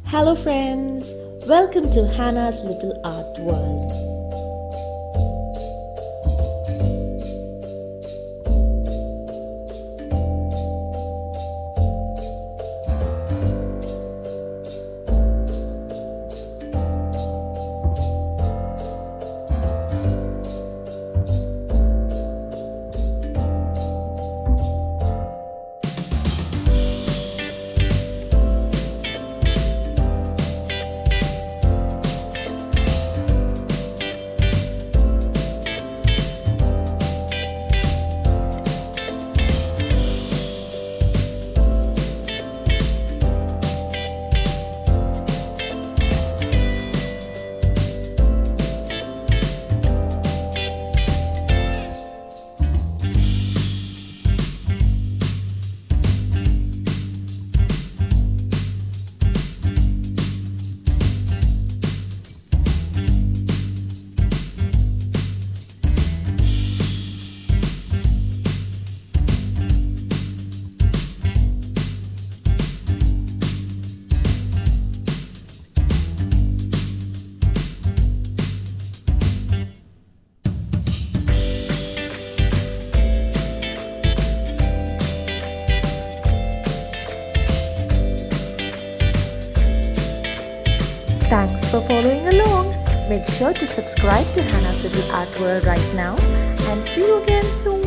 Hello, friends. Welcome to Hannah's Little Art World. Thanks for following along. Make sure to subscribe to Hannah's Little Art World right now and see you again soon.